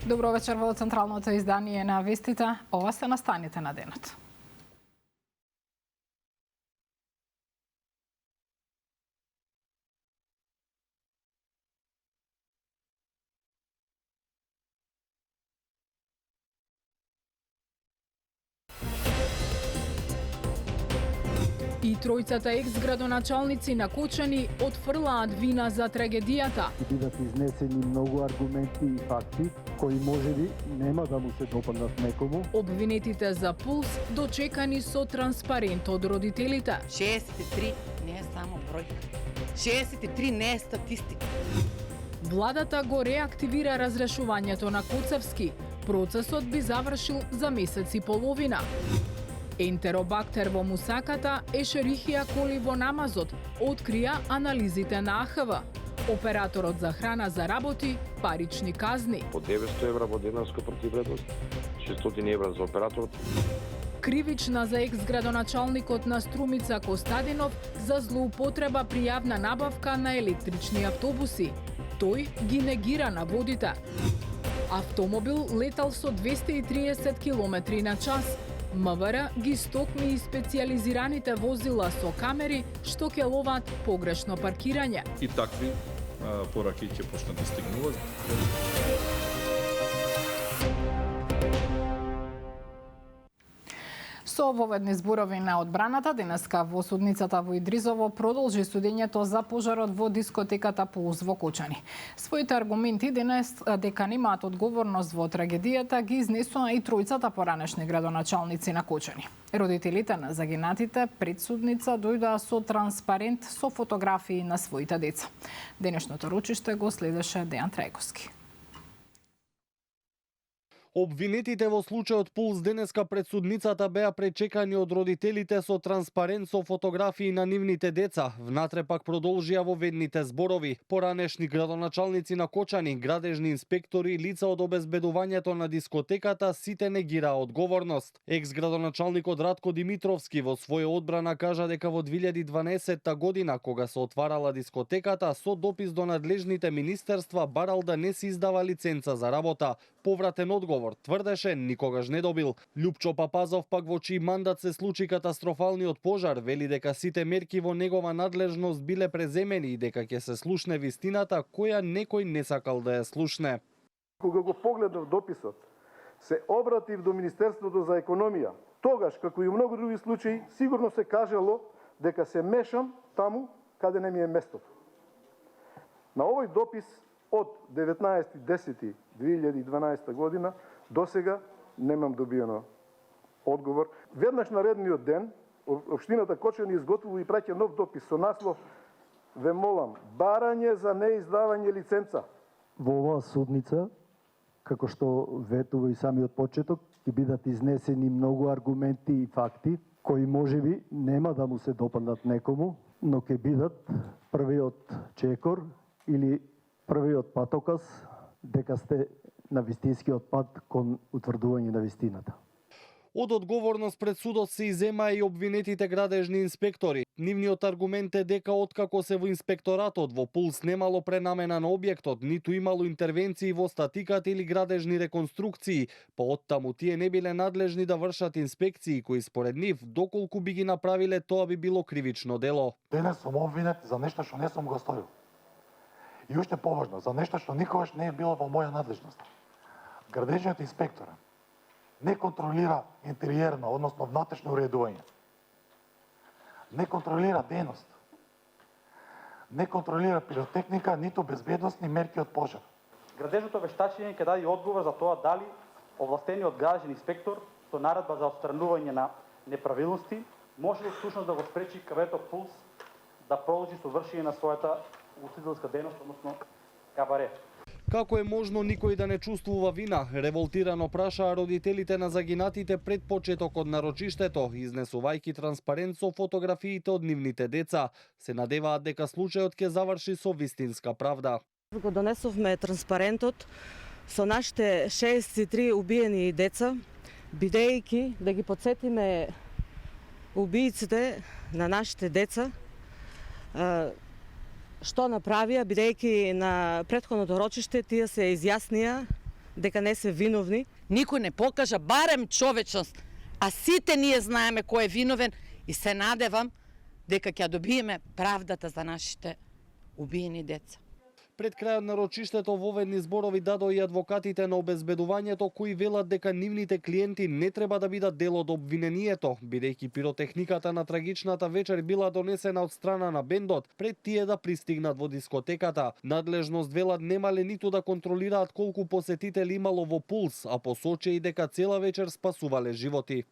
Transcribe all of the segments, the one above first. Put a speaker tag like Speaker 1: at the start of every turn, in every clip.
Speaker 1: Добро вечер во централното издание на вестите. Ова се настаните на денот. И тројцата екс-градоначалници на Кочани отфрлаат вина за трагедијата.
Speaker 2: Бидат изнесени многу аргументи и факти кои можеби нема да му се допаднат некому.
Speaker 1: Обвинетите за Пулс дочекани со транспарент од родителите.
Speaker 3: 63 не е само број. 63 не е статистика.
Speaker 1: Владата го реактивира разрешувањето на Коцевски. Процесот би завршил за месец и половина. Ентеробактер во мусаката, Ешерихија коли во намазот, открија анализите на АХВ. Операторот за храна заработи парични казни.
Speaker 4: По 900 евра во денарска противредност, 600 евра за операторот.
Speaker 1: Кривична за екс-градоначалникот на Струмица Костадинов за злоупотреба при јавна набавка на електрични автобуси. Тој ги негира наводите. Автомобил летал со 230 км на час. МВР ги стокми и специјализираните возила со камери што ќе ловат погрешно паркирање.
Speaker 5: И такви пораки ќе почнат да стигнуваат.
Speaker 1: Со воведни зборови на одбраната, денеска во судницата во Идризово продолжи судењето за пожарот во дискотеката Пулс во Кочани. Своите аргументи денес дека немаат одговорност во трагедијата ги изнесоа и тројцата поранешни градоначалници на Кочани. Родителите на загинатите пред судница дојдоа со транспарент со фотографии на своите деца. Денешното ручиште го следеше Дејан Трајковски.
Speaker 6: Обвинетите во случајот Пулс денеска пред судницата беа пречекани од родителите со транспарент со фотографии на нивните деца. Внатре пак продолжија воведните зборови. Поранешни градоначалници на Кочани, градежни инспектори и лица од обезбедувањето на дискотеката сите негира одговорност. Екс-градоначалникот Радко Димитровски во своја одбрана кажа дека во 2012 година, кога се отварала дискотеката, со допис до надлежните министерства барал да не се издава лиценца за работа. Повратен одговор тврдеше никогаш не добил. Лјупчо Папазов пак во чиј мандат се случи катастрофалниот пожар вели дека сите мерки во негова надлежност биле преземени и дека ќе се слушне вистината која некој не сакал да ја слушне.
Speaker 7: Кога го погледнав дописот, се обратив до Министерството за економија. Тогаш, како и многу други случаи, сигурно се кажало дека се мешам таму каде не ми е местото. На овој допис од 19.10.2012 година до сега немам добиено одговор. Веднаш наредниот ден, Општината Кочани изготвува и праќа нов допис со наслов "Ве молам, барање за неиздавање лиценца".
Speaker 2: Во оваа судница, како што ветува и самиот почеток, ќе бидат изнесени многу аргументи и факти кои можеби нема да му се допаднат некому, но ќе бидат првиот чекор или првиот патоказ дека сте на вистинскиот пат кон утврдување на вистината.
Speaker 6: Од одговорност пред судот се изема и обвинетите градежни инспектори. Нивниот аргумент е дека откако се во инспекторатот во Пулс немало пренамена на објектот, ниту имало интервенции во статиката или градежни реконструкции, па оттаму тие не биле надлежни да вршат инспекции кои според нив, доколку би ги направиле, тоа би било кривично дело.
Speaker 8: Денес сум обвинет за нешто што не сум го сторил. И уште поважно, за нешто што никогаш не е било во моја надлежност. Градежниот инспектор не контролира интериерно, односно внатрешно уредување. Не контролира дејност. Не контролира пиротехника, ниту безбедносни мерки од пожар.
Speaker 9: Градежното вештачење ќе даде одговор за тоа дали овластениот градежен инспектор со наредба за отстранување на неправилности може ли всушност да го спречи кабинетот Пулс да продолжи со вршење на својата устителска дејност, односно кабаре.
Speaker 6: Како е можно никој да не чувствува вина? Револтирано прашаа родителите на загинатите пред почетокот на рочиштето, изнесувајќи транспарент со фотографиите од нивните деца. Се надеваат дека случајот ќе заврши со вистинска правда.
Speaker 10: Го донесовме транспарентот со нашите 63 убиени деца, бидејќи да ги потсетиме убииците на нашите деца, што направија, бидејќи на претходното рочиште тие се изјаснија дека не се виновни.
Speaker 3: Никој не покажа барем човечност, а сите ние знаеме кој е виновен и се надевам дека ќе добиеме правдата за нашите убиени деца.
Speaker 6: Пред крајот на рочиштето во ведни зборови дадоа и адвокатите на обезбедувањето кои велат дека нивните клиенти не треба да бидат дел од обвинението, бидејќи пиротехниката на трагичната вечер била донесена од страна на бендот пред тие да пристигнат во дискотеката. Надлежност велат немале ниту да контролираат колку посетители имало во Пулс, а посочи и дека цела вечер спасувале животи.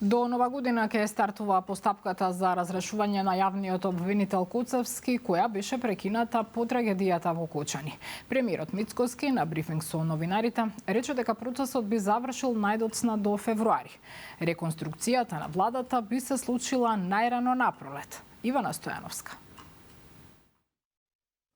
Speaker 1: До нова година ќе стартува постапката за разрешување на јавниот обвинител Коцевски, која беше прекината по трагедијата во Кочани. Премиерот Мицкоски на брифинг со новинарите рече дека процесот би завршил најдоцна до февруари. Реконструкцијата на владата би се случила најрано напролет. Ивана Стојановска.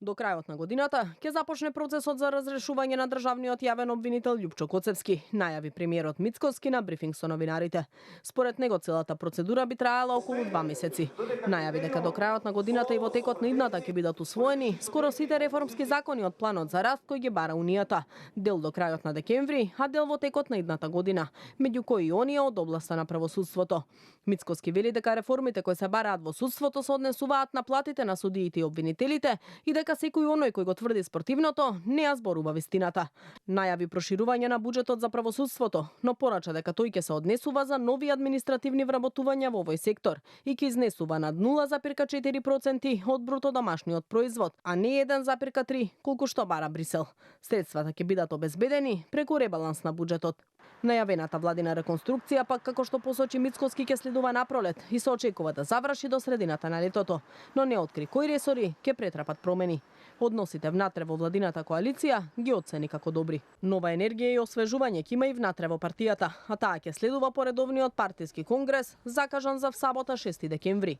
Speaker 11: До крајот на годината ќе започне процесот за разрешување на државниот јавен обвинител Љупчо Коцевски, најави премиерот Мицкоски на брифинг со новинарите. Според него целата процедура би траела околу 2 месеци. Најави дека до крајот на годината и во текот на идната ќе бидат усвоени скоро сите реформски закони од планот за раст кој ги бара Унијата, дел до крајот на декември, а дел во текот на идната година, меѓу кои и оние од областа на правосудството. Мицкоски вели дека реформите кои се бараат во судството се однесуваат на платите на судиите и обвинителите и дека секој оној кој го тврди спротивното не ја зборува вистината. Најави проширување на буџетот за правосудството, но порача дека тој ќе се однесува за нови административни вработувања во овој сектор и ќе изнесува над 0,4% од бруто домашниот производ, а не 1,3 колку што бара Брисел. Средствата ќе бидат обезбедени преку ребаланс на буџетот. Најавената владина реконструкција пак како што посочи Мицкоски ќе следува напролет и се очекува да заврши до средината на летото, но не откри кои ресори ќе претрапат промени. Односите внатре во владината коалиција ги оцени како добри. Нова енергија и освежување ќе има и внатре во партијата, а таа ќе следува по редовниот партиски конгрес закажан за сабота 6 декември.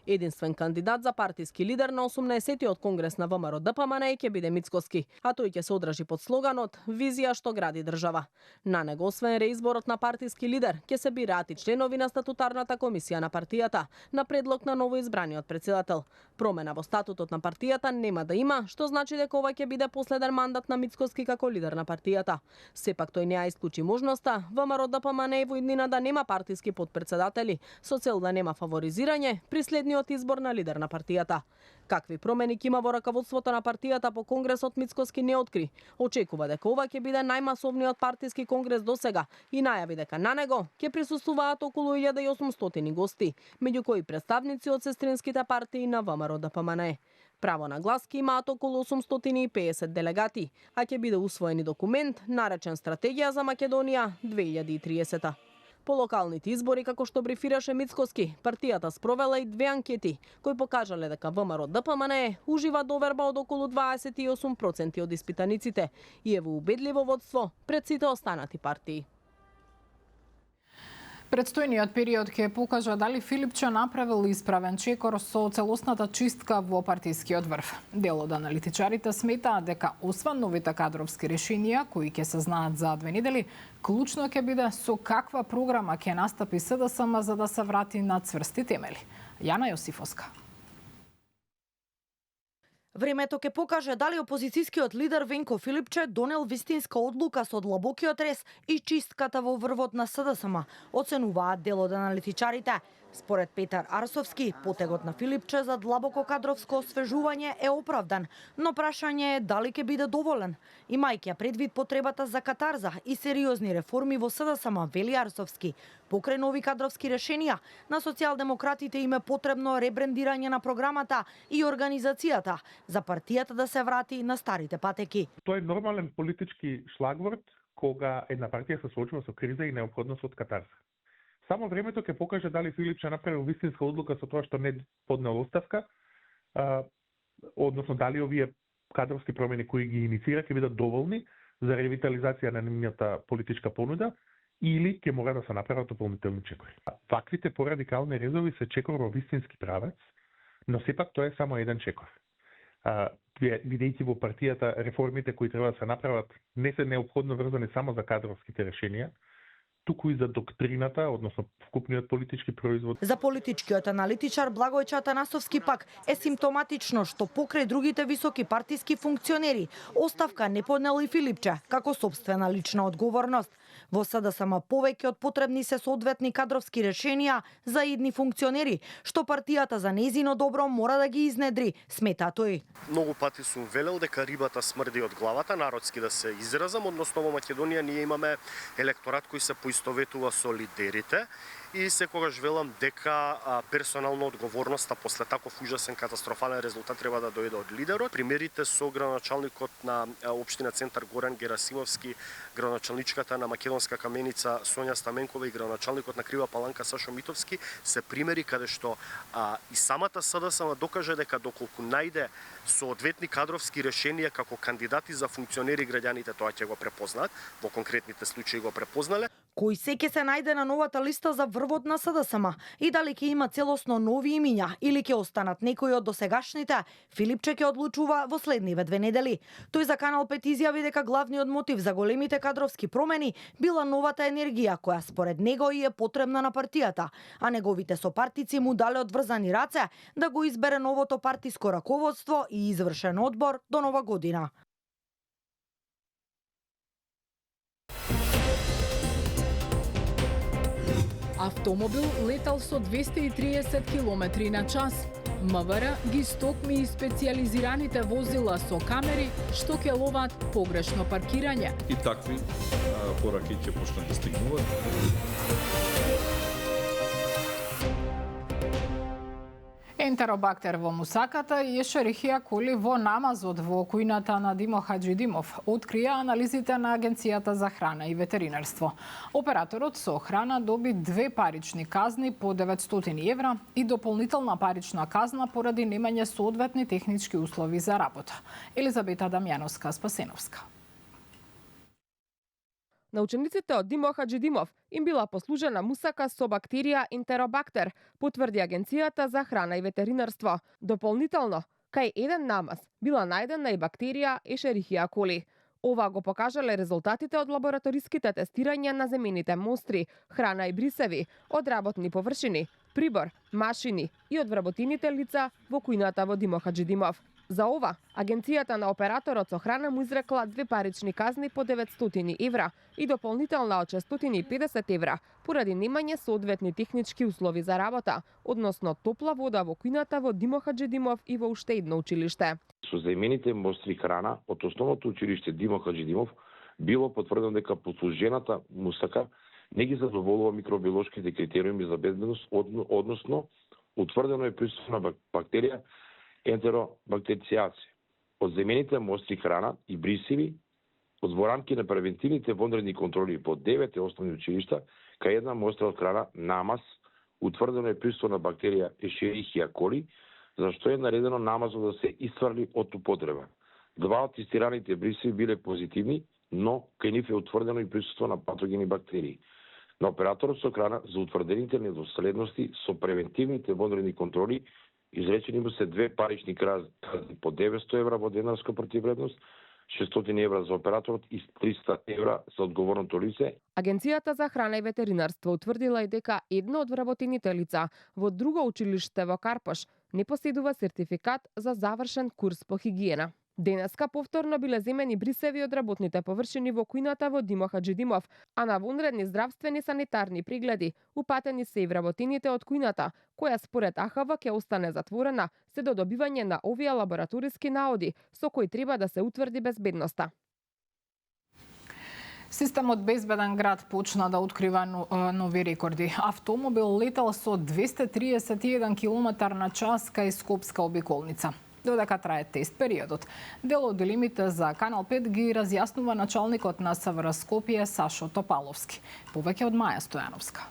Speaker 11: Единствен кандидат за партиски лидер на 18-тиот конгрес на ВМРО ДПМН ќе биде Мицкоски, а тој ќе се одржи под слоганот "Визија што гради држава". На него, освен реизборот на партиски лидер, ќе се бираат и членови на статутарната комисија на партијата, на предлог на новоизбраниот председател. Промена во статутот на партијата нема да има, што значи дека ова ќе биде последен мандат на Мицкоски како лидер на партијата. Сепак тој не ја исклучи можноста ВМРО ДПМН во иднина да нема партиски потпредседатели, со цел да нема фаворизирање при следниот избор на лидер на партијата. Какви промени ќе има во раководството на партијата по конгресот Мицкоски не откри. Очекува дека ова ќе биде најмасовниот партиски конгрес досега и најави дека на него ќе присуствуваат околу 1800 гости, меѓу кои представници од сестринските партии на ВМРО ДПМН. Право на глас ќе имаат околу 850 делегати, а ќе биде усвоен документ наречен Стратегија за Македонија 2030. По локалните избори, како што брифираше Мицкоски, партијата спровела и 2 анкети, кои покажале дека ВМРО ДПМН ужива доверба од околу 28% од испитаниците и е во убедливо водство пред сите останати партии.
Speaker 1: Предстојниот период ќе покажа дали Филипче направил исправен чекор со целосната чистка во партискиот врв. Дел од аналитичарите сметаат дека освен новите кадровски решенија кои ќе се знаат за 2 недели, клучно ќе биде со каква програма ќе настапи СДСМ за да се врати на цврсти темели. Јана Јосифовска.
Speaker 12: Времето ќе покаже дали опозицијскиот лидер Венко Филипче донел вистинска одлука со длабокиот рез и чистката во врвот на СДСМ, оценуваат дел од аналитичарите. Според Петар Арсовски, потегот на Филипче за длабоко кадровско освежување е оправдан, но прашање е дали ќе биде доволен. Имајќи предвид потребата за катарза и сериозни реформи во СДСМ, вели Арсовски, покрај нови кадровски решенија, на социјалдемократите им е потребно ребрендирање на програмата и организацијата за партијата да се врати на старите патеки.
Speaker 13: Тоа е нормален политички шлагворд кога една партија се соочува со криза и неопходност од катарза. Само времето ќе покаже дали Филипче направил вистинска одлука со тоа што не поднел оставка, односно дали овие кадровски промени кои ги иницира ќе бидат доволни за ревитализација на нивната политичка понуда или ќе мора да се направат дополнителни чекори. Ваквите порадикални резови се чекор во вистински правец, но сепак тоа е само еден чекор. Бидејќи во партијата реформите кои треба да се направат не се неопходно врзани само за кадровските решенија, туку и за доктрината, односно вкупниот политички производ.
Speaker 12: За политичкиот аналитичар Благој Атанасовски пак е симптоматично што покрај другите високи партиски функционери оставка не поднел и Филипче како сопствена лична одговорност. Во СДСМ повеќе од потребни се соодветни кадровски решенија за идни функционери, што партијата за нејзино добро мора да ги изнедри, смета тој.
Speaker 14: Многу пати сум велел дека рибата смрди од главата, народски да се изразам, односно во Македонија ние имаме електорат кој се поистоветува со лидерите и секогаш велам дека персонална одговорноста после таков ужасен катастрофален резултат треба да дојде од лидерот. Примерите со градоначалникот на општина Центар Горан Герасимовски, градоначалничката на Македонска Каменица Сонја Стаменкова и градоначалникот на Крива Паланка Сашо Митовски се примери каде што и самата СДСМ докаже дека доколку најде соодветни кадровски решенија како кандидати за функционери, граѓаните тоа ќе го препознаат, во конкретните случаи го препознале.
Speaker 12: Кој се ќе се најде на новата листа за врвот на СДСМ и дали ќе има целосно нови имиња или ќе останат некои од досегашните, Филипче ќе одлучува во следниве 2 недели. Тој за Канал 5 изјави дека главниот мотив за големите кадровски промени била новата енергија која според него и е потребна на партијата, а неговите сопартици му дале одврзани раце да го избере новото партиско раководство и извршен одбор до нова година.
Speaker 1: Автомобил летал со 230 км на час. МВР ги стокми и специализираните возила со камери што ќе ловат погрешно паркирање.
Speaker 5: И такви пораки ќе почнат да стигнуваат.
Speaker 1: Ентеробактер во мусаката и ешерихија коли во намазот во кујната на Димо Хаџидимов открија анализите на Агенцијата за храна и ветеринарство. Операторот со храна доби 2 парични казни по 900 евра и дополнителна парична казна поради немање соодветни технички услови за работа. Елизабета Дамјановска-Спасеновска.
Speaker 15: На учениците од Димо Хаџидимов им била послужена мусака со бактерија Ентеробактер, потврди Агенцијата за храна и ветеринарство. Дополнително, кај еден намаз била најдена и бактерија Ешерихија коли. Ова го покажале резултатите од лабораториските тестирања на земените мостри, храна и брисеви, од работни површини, прибор, машини и од вработените лица во кујната во Димо Хаџидимов. За ова, Агенцијата на операторот со храна му изрекла 2 парични казни по 900 евра и дополнителна од 650 евра поради немање соодветни технички услови за работа, односно топла вода во кујната во Димо Хаџидимов и во уште едно училиште.
Speaker 4: Со заимените мостри храна од основното училиште Димо Хаџидимов било потврдено дека послужената мусака не ги задоволува микробиолошките критериуми за безбедност, односно утврдено е присуство на бактерија Ентеробактерицијаци. Од заимените мостри храна и брисеви, од зборанки на превентивните вонредни контроли по 9 основни училишта, кај една мостра од храна намаз, утврдено е присуство на бактерија Ешерихија коли, за што е наредено намазот да се истврли од употреба. 2 од тестираните брисеви биле позитивни, но кај нив е утврдено и присуство на патогени бактерии. На операторот со храна за утврдените недоследности со превентивните вонредни контроли изречени му се 2 парични казни по 900 евра во денарска противвредност, 600 евра за операторот и 300 евра за одговорното лице.
Speaker 15: Агенцијата за храна и ветеринарство утврдила и дека едно од вработените лица во друго училиште во Карпош не поседува сертификат за завршен курс по хигиена. Денеска повторно биле земени брисеви од работните површини во кујната во Димо Хаџидимов, а на вонредни здравствени санитарни прегледи упатени се и вработените од кујната, која според АХВ ќе остане затворена се до добивање на овие лабораториски наоди со кои треба да се утврди безбедноста.
Speaker 1: Системот Безбеден град почна да открива нови рекорди. Автомобил летал со 231 км на час кај Скопска обиколница. Додека трае тест периодот. Дел од лимите за Канал 5 ги разјаснува началникот на СВР Скопје Сашо Топаловски. Повеќе од Маја Стојановска.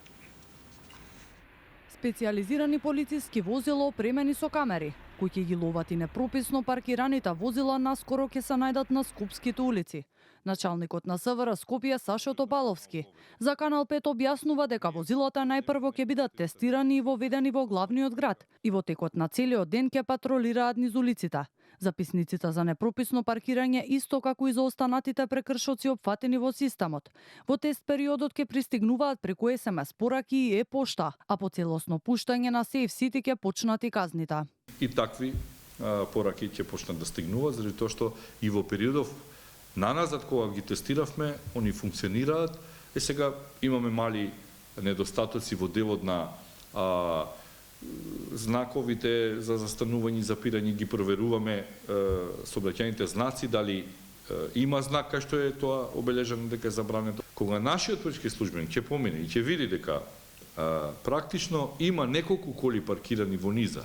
Speaker 16: Специализирани полициски возила опремени со камери, кои ќе ги ловат и непрописно паркираните возила наскоро ќе се најдат на скопските улици. Началникот на СВР Скопје Сашо Топаловски за Канал 5 објаснува дека возилата најпрво ќе бидат тестирани и воведени во главниот град и во текот на целиот ден ќе патролираат низ улиците. Записниците за непрописно паркирање исто како и за останатите прекршоци опфатени во системот. Во тест периодот ќе пристигнуваат преку SMS пораки и e-пошта, а по целосно пуштање на Safe City ќе почнат и казните.
Speaker 5: И такви пораки ќе почнат да стигнуваат, заради тоа што и во периодов наназад кога ги тестиравме, они функционираат. Сега имаме мали недостатоци во делот на знаковите за застанување и запирање, ги проверуваме сообраќајните знаци, дали има знак кај што е тоа обележано дека е забрането. Кога нашиот полициски службеник ќе помине и ќе види дека практично има неколку коли паркирани во низа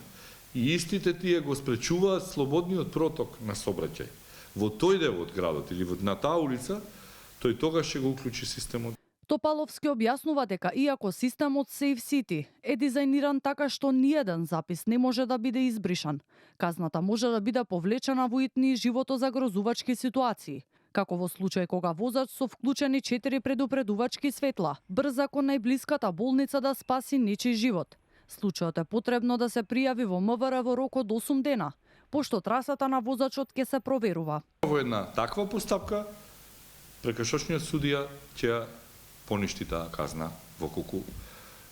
Speaker 5: и истите тие го спречуваат слободниот проток на сообраќај во тој дел од градот или на таа улица, тој тогаш ќе го уклучи системот.
Speaker 16: Топаловски објаснува дека иако системот Safe City е дизајниран така што ниеден запис не може да биде избришан, казната може да биде повлечена во итни животозагрозувачки ситуации, како во случај кога возач со вклучени 4 предупредувачки светла брза кон најблиската болница да спаси нечи живот. Случајот е потребно да се пријави во МВР во рок од 8 дена, пошто трасата на возачот ќе се проверува.
Speaker 5: Во една таква постапка, прекршочниот судија ќе поништи таа казна во колку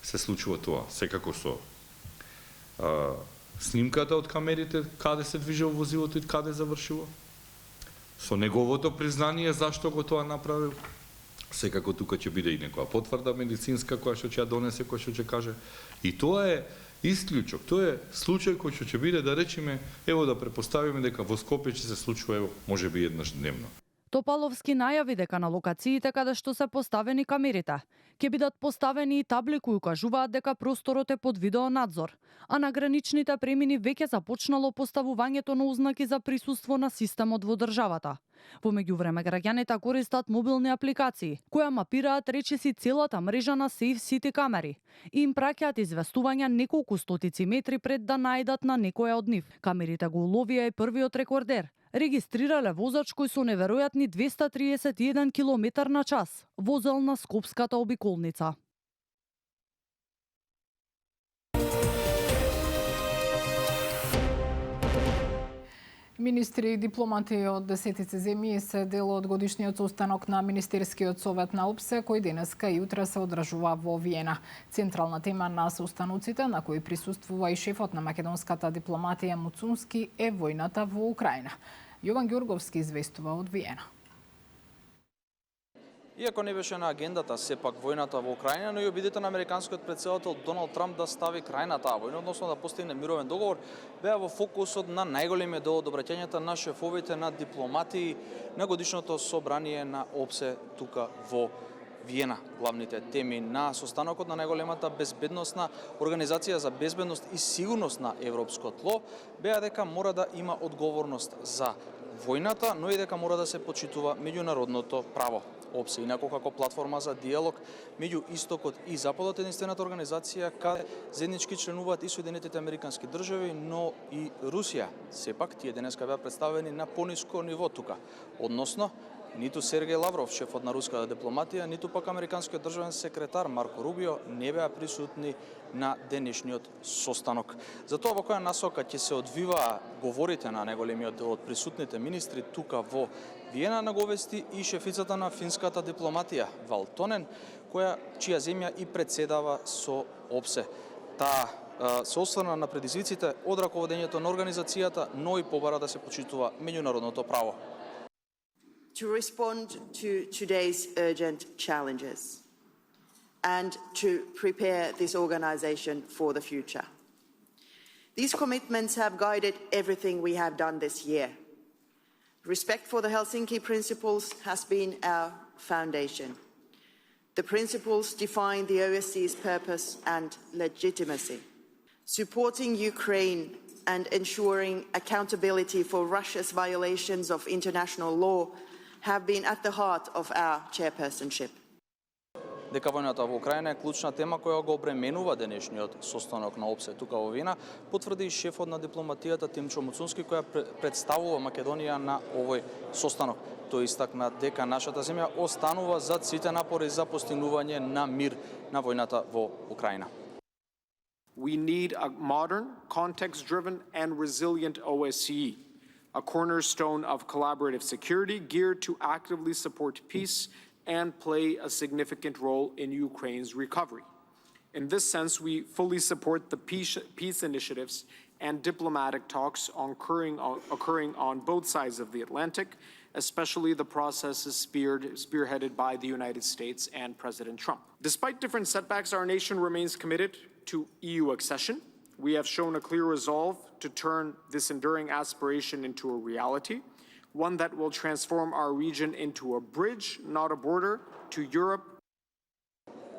Speaker 5: се случува тоа. Секако со снимката од камерите, каде се движело возилото и каде завршило, со неговото признание зашто го тоа направил. Секако тука ќе биде и некоја потврда медицинска која што ќе ја донесе, која што ќе каже. И тоа е исклучок, тоа е случај кој што ќе биде, да речеме, ево да препоставиме дека во Скопје ќе се случува, ево, можеби еднаш дневно.
Speaker 16: Топаловски најави дека на локациите каде што се поставени камерите ќе бидат поставени и табли кои укажуваат дека просторот е под видеонадзор, а на граничните премини веќе започнало поставувањето на ознаки за присуство на системот во државата. Во меѓувреме граѓаните користат мобилни апликации кои мапираат речиси целата мрежа на Safe City камери и им праќаат известувања неколку стотици метри пред да најдат на некоја од нив. Камерите го уловија и првиот рекордер. Регистрирале возач кој со неверојатни 231 км на час возел на скопската обиколница.
Speaker 1: Министри и дипломати од 10 земји се дел од годишниот состанок на Министерскиот совет на ОПСЕ, кој денеска и утре се одржува во Виена. Централна тема на состаноците, на кои присуствува и шефот на македонската дипломатија Муцунски, е војната во Украина. Јован Ѓорговски известува од Виена.
Speaker 17: Иако не беше на агендата сепак војната во Украина, но и обидите на американскиот претседател Доналд Трамп да стави крај на таа војна, односно да постигне мировен договор, беа во фокусот на најголемиот дел од обраќањата на шефовите на дипломатии на годишното собрание на ОПСЕ тука во Виена. Главните теми на состанокот на најголемата безбедносна организација за безбедност и сигурност на европско тло беа дека мора да има одговорност за војната, но и дека мора да се почитува меѓународното право. ОПСЕ, инаку како платформа за диалог меѓу Истокот и Западот, единствената организација каде заеднички членуваат и Соединетите Американски држави, но и Русија. Сепак, тие денеска беа представени на пониско ниво тука. Односно, ниту Сергеј Лавров, шефот на руската дипломатија, ниту пак американскиот државен секретар Марко Рубио не беа присутни на денешниот состанок. Затоа во која насока ќе се одвива говорите на најголемиот дел од присутните министри тука во Виена, наговести и шефицата на финската дипломатија Валтонен, чија земја и председава со ОПСЕ. Таа се осврна на предизвиците од раководењето на организацијата, но и побара да се почитува меѓународното право.
Speaker 18: To respond to today's urgent challenges and to prepare this organization for the future. These commitments have guided everything we have done this year. Respect for the Helsinki principles has been our foundation. The principles define the OSCE's purpose and legitimacy. Supporting Ukraine and ensuring accountability for Russia's violations of international law have been at the heart of our chairpersonship.
Speaker 17: Дека војната во Украина е клучна тема која го обременува денешниот состанок на ОПСЕ тука во Виена, потврди и шефот на дипломатијата Тимчо Муцунски, која представува Македонија на овој состанок. Тој истакна дека нашата земја останува зад сите напори за постигнување на мир на војната во Украина.
Speaker 19: We need a modern, context-driven and resilient OSCE a cornerstone of collaborative security geared to actively support peace and play a significant role in Ukraine's recovery. In this sense, we fully support the peace initiatives and diplomatic talks occurring on both sides of the Atlantic, especially the processes spearheaded by the United States and President Trump. Despite different setbacks, our nation remains committed to EU accession. We have shown a clear resolve to turn this enduring aspiration into a reality, one that will transform our region into a bridge, not a border, to Europe.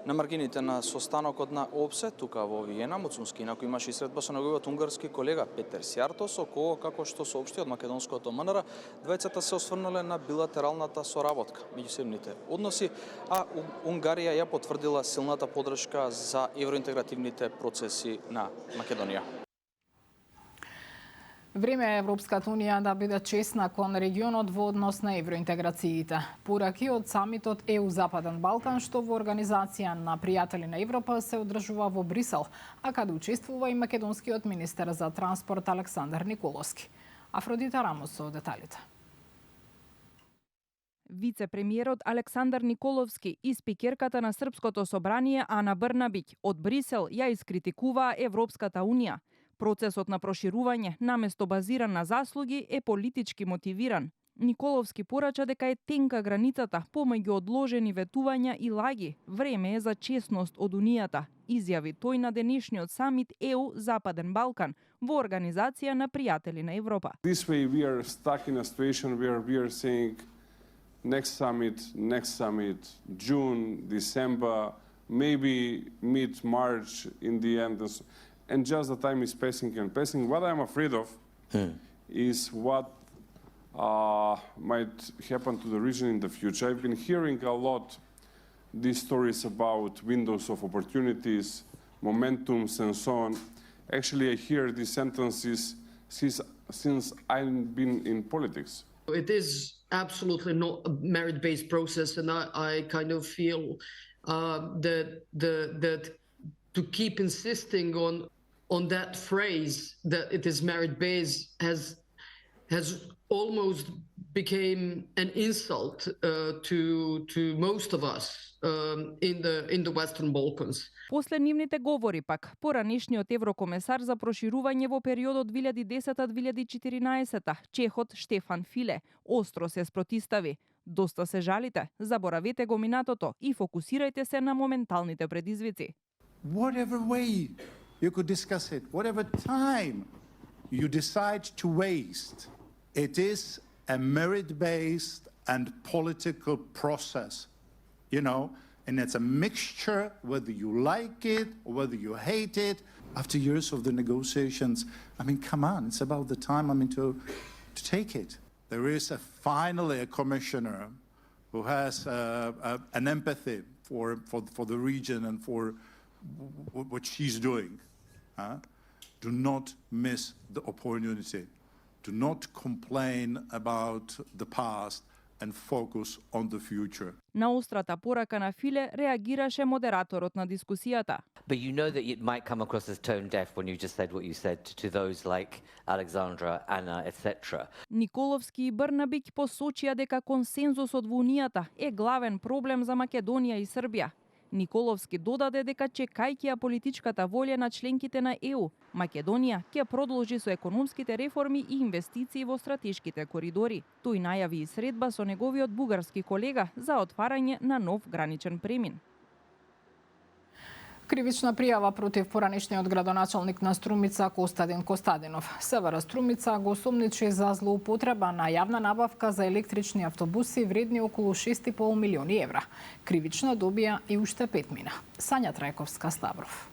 Speaker 17: На маргините на состанокот на ОПСЕ, тука во Виена, Муцунски инаку имаше и средба со неговиот унгарски колега Петер Сјарто, со кого, како што соопшти од македонското МНР, двајцата се осврнале на билатералната соработка меѓу земните односи, а Унгарија ја потврдила силната подршка за евроинтегративните процеси на Македонија.
Speaker 1: Време е Европската Унија да биде честна кон регионот во однос на евроинтеграциите. Пораки од самитот ЕУ Западен Балкан, што во организација на пријатели на Европа се одржува во Брисел, а каде учествува и македонскиот министер за транспорт Александар Николовски. Афродита Рамос со деталите.
Speaker 20: Вице-премиерот Александар Николовски и спикерката на Српското собрание Ана Брнабиќ од Брисел ја искритикуваа Европската Унија. Процесот на проширување, наместо базиран на заслуги, е политички мотивиран. Николовски порача дека е тенка границата помеѓу одложени ветувања и лаги. Време е за честност од Унијата, изјави тој на денешниот самит ЕУ Западен Балкан во организација на пријатели на Европа.
Speaker 21: This way we are stuck in a situation where we are saying next summit, June, December, maybe mid-March in the end. And just the time is passing and passing. What I'm afraid of is what might happen to the region in the future. I've been hearing a lot these stories about windows of opportunities, momentums, and so on. Actually, I hear these sentences since I've been in politics.
Speaker 22: It is absolutely not a merit-based process, and I kind of feel that to keep insisting on that phrase that it is merit-based has almost became an insult to most of us in the Western Balkans.
Speaker 20: После нивните говори пак, поранешниот еврокомесар за проширување во периодот 2010-2014, чехот Штефан Филе, остро се спротистави. Доста се жалите, заборавете го минатото и фокусирајте се на моменталните предизвици.
Speaker 23: Whatever way you could discuss it, whatever time you decide to waste, it is a merit-based and political process, you know, and it's a mixture, whether you like it or whether you hate it. After years of the negotiations, I mean, come on, it's about the time, I mean, to take it. There is finally a commissioner who has an empathy for the region and for what she's doing. Do not miss the opportunity. Do not complain about the past and focus on the future.
Speaker 20: На острата порака на Филе реагираше модераторот на дискусијата.
Speaker 24: But you know that it might come across as tone deaf when you just said what you said to those like Alexandra, Anna, etc.
Speaker 20: Николовски и Брнабиќ посочија дека консензусот во Унијата е главен проблем за Македонија и Србија. Николовски додаде дека чекајќи ја политичката волја на членките на ЕУ, Македонија ќе продолжи со економските реформи и инвестиции во стратешките коридори. Тој најави и средба со неговиот бугарски колега за отварање на нов граничен премин.
Speaker 1: Кривична пријава против поранешниот градоначалник на Струмица Костадин Костадинов. СВР Струмица го сомничи за злоупотреба на јавна набавка за електрични автобуси вредни околу 6,5 милиони евра. Кривична добија и уште 5 мина. Сања Трајковска, Ставров.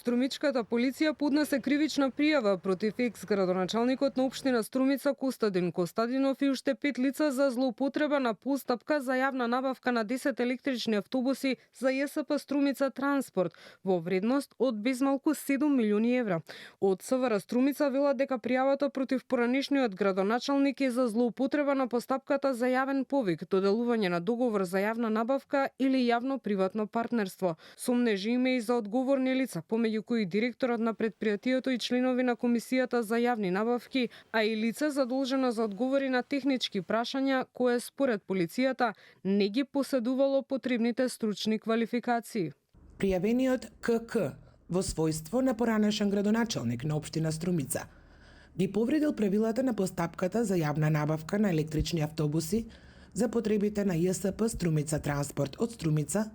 Speaker 25: Струмичката полиција поднесе кривична пријава против екс-градоначалникот на општина Струмица Костадин Костадинов и уште 5 лица за злоупотреба на постапка за јавна набавка на 10 електрични автобуси за ЈСП Струмица Транспорт во вредност од безмалку 7 милиони евра. Од СВР Струмица велат дека пријавата против поранешниот градоначалник е за злоупотреба на постапката за јавен повик, доделување на договор за јавна набавка или јавно-приватно партнерство. Сомнежи има и за одговорни лица, помеѓу меѓу кои директорот на претпријатието и членови на Комисијата за јавни набавки, а и лице задолжено за одговори на технички прашања, кое според полицијата не ги поседувало потребните стручни квалификации.
Speaker 2: Пријавениот КК во својство на поранешен градоначелник на општина Струмица ги повредил правилата на постапката за јавна набавка на електрични автобуси за потребите на ЈСП Струмица Транспорт од Струмица,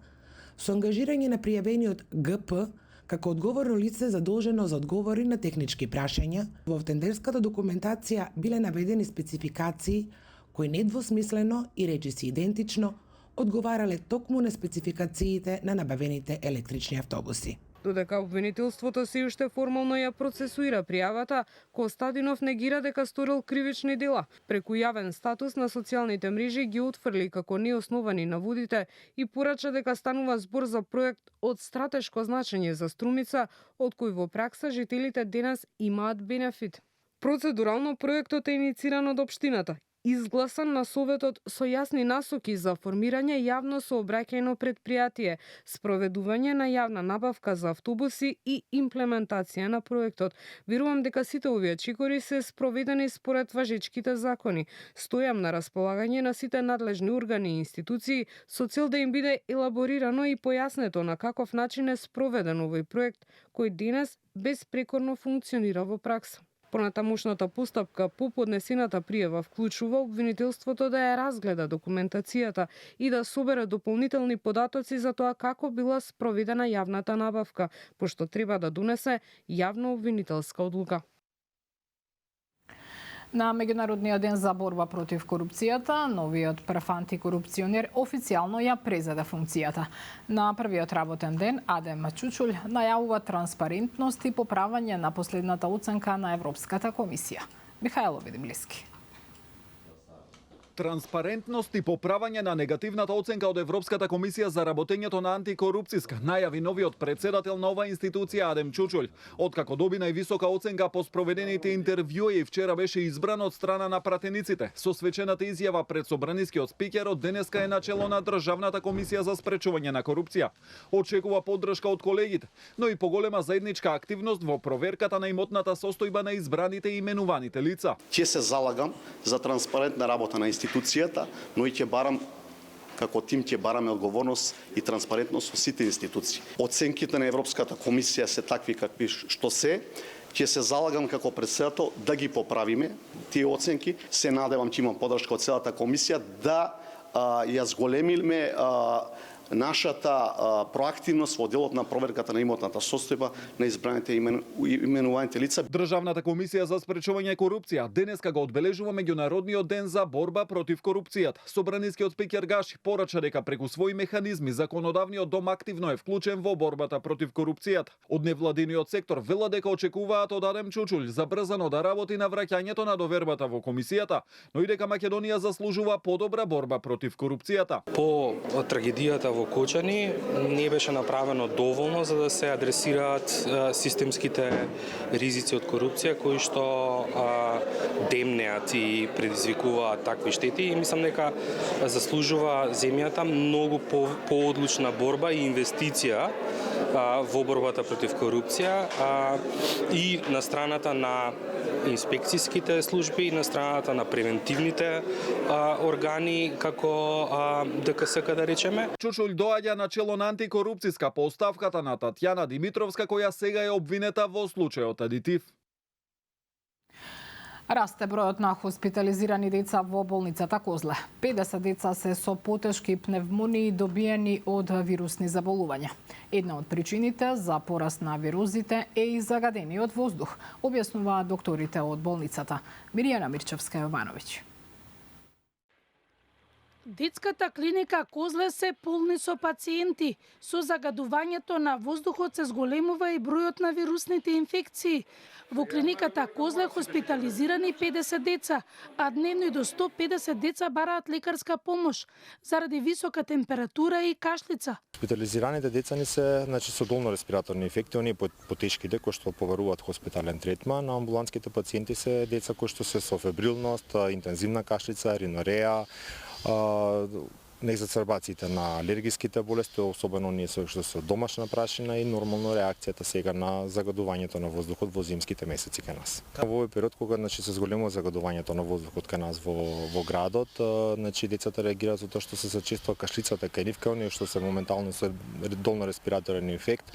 Speaker 2: со ангажирање на пријавениот ГП како одговорно лице задолжено за одговори на технички прашања. Во тендерската документација биле наведени спецификации кои недвосмислено и речиси идентично одговарале токму на спецификациите на набавените електрични автобуси.
Speaker 25: Додека обвинителството се уште формално ја процесуира пријавата, Костадинов негира дека сторил кривични дела. Преку јавен статус на социјалните мрежи ги утврли како неосновани наводите и порача дека станува збор за проект од стратешко значење за Струмица, од кој во пракса жителите денес имаат бенефит. Процедурално проектот е инициран од општината, изгласан на Советот со јасни насоки за формирање јавно сообраќајно претпријатие, спроведување на јавна набавка за автобуси и имплементација на проектот. Верувам дека сите овие чекори се спроведени според важечките закони. Стојам на располагање на сите надлежни органи и институции со цел да им биде елаборирано и појаснето на каков начин е спроведен овој проект, кој денес безпрекорно функционира во пракса. Понатамушната постапка по поднесената пријава вклучува обвинителството да ја разгледа документацијата и да собере дополнителни податоци за тоа како била спроведена јавната набавка, пошто треба да донесе јавно обвинителска одлука.
Speaker 1: На Меѓународниот ден за борба против корупцијата, новиот прв антикорупционер официјално ја презеде функцијата. На првиот работен ден Адем Чучул најавува транспарентност и поправање на последната оценка на Европската комисија. Михајло Видимлиски.
Speaker 7: Транспарентност и поправање на негативната оценка од Европската комисија за работењето на антикорупцијска најави новиот претседател на оваа институција Адем Чучул. Откако доби највисока оценка по спроведените интервјуи, вчера беше избран од страна на пратениците. Со свечената изјава пред собранискиот спикер од денеска е начело на Државната комисија за спречување на корупција. Очекува поддршка од колегите, но и поголема заедничка активност во проверката на имотната состојба на избраните и именуваните лица.
Speaker 8: Ќе се залагам за транспарентна работа на институцијата, но и ќе барам како тим ќе бараме одговорност и транспарентност со сите институции. Оценките на Европската комисија се такви какви што се. Ќе се залагам како претседател да ги поправиме тие оценки. Се надевам ќе имам поддршка од целата комисија да ја зголемиме нашата проактивност во делот на проверката на имотната состојба на избраните именуваните лица.
Speaker 7: Државната комисија за спречување корупција денеска го одбележува Меѓународниот ден за борба против корупцијата. Собранискиот спикер Гаши порача дека преку своји механизми законодавниот дом активно е вклучен во борбата против корупцијата. Од невладиниот сектор велат дека очекуваат од Адем Чучул забрзано да работи на враќањето на довербата во комисијата, но и дека Македонија заслужува подобра борба против корупцијата.
Speaker 9: По трагедијата во Кочани не беше направено доволно за да се адресираат системските ризици од корупција кои што демнеат и предизвикуваат такви штети и мислам дека заслужува земјата многу поодлучна борба и инвестиција во борбата против корупција и на страната на инспекцијските служби и на страната на превентивните органи како ДКСК да речеме.
Speaker 7: Чучул доаѓа на чело на антикорупцијска по оставката на Татјана Димитровска, која сега е обвинета во случајот адитив.
Speaker 1: Расте бројот на хоспитализирани деца во болницата Козле. 50 деца се со потешки пневмонии добиени од вирусни заболувања. Една од причините за пораст на вирозите е и загадениот воздух, објаснуваат докторите од болницата. Миријана Мирчевска-Јовановиќ.
Speaker 10: Детската клиника Козле се полни со пациенти. Со загадувањето на воздухот се зголемува и бројот на вирусните инфекции. Во клиниката Козле хоспитализирани 50 деца, а дневно и до 150 деца бараат лекарска помош заради висока температура и кашлица.
Speaker 26: Хоспитализираните деца не се со долно респираторни инфекти, оние потешките кои што побаруваат хоспитален третман, а амбулантските пациенти се деца кои што се со фебрилност, интензивна кашлица, ринореја, на екзацербациите на алергиските болести, особено оние што се домашна прашина и нормално реакцијата сега на загадувањето на воздухот во зимските месеци кај нас. Во овој период кога се зголемува загадувањето на воздухот кај нас во градот, децата реагираат за тоа што се зачестува кашлицата кај нив, кај оние што се моментално со долно респираторен инфект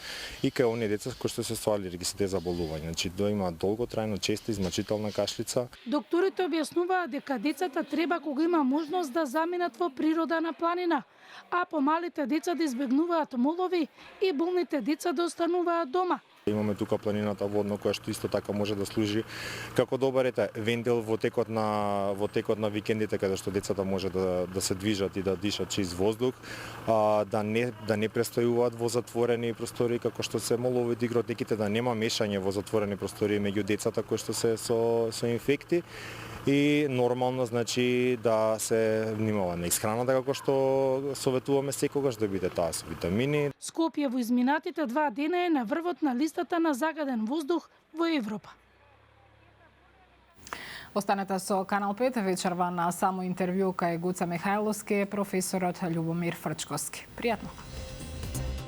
Speaker 26: и кај оние деца кои што се со алергиските заболувања. Да има долготрајно, честа измачителна кашлица.
Speaker 10: Докторите објаснуваат дека децата треба кога има можност да заминат во природа на планина, а помалите деца да избегнуваат молови и болните деца да остануваат дома.
Speaker 26: Имаме тука планината водно која што исто така може да служи како добар вендел во текот на викендите каде што децата може да се движат и да дишат чист воздух, да не престојуваат во затворени простории како што се моловите игротеките, да нема мешање во затворени простории меѓу децата кои што се со инфекти и нормално да се внимава на исхраната како што советуваме секогаш, да биде таа со витамини.
Speaker 10: Скопје во изминатите 2 дена е на врвот на листата на загаден воздух во Европа.
Speaker 1: Останете со Канал 5 вечерва на само интервју кај Гуца Михајловски, професорот Љубомир Фрчковски. Пријатно.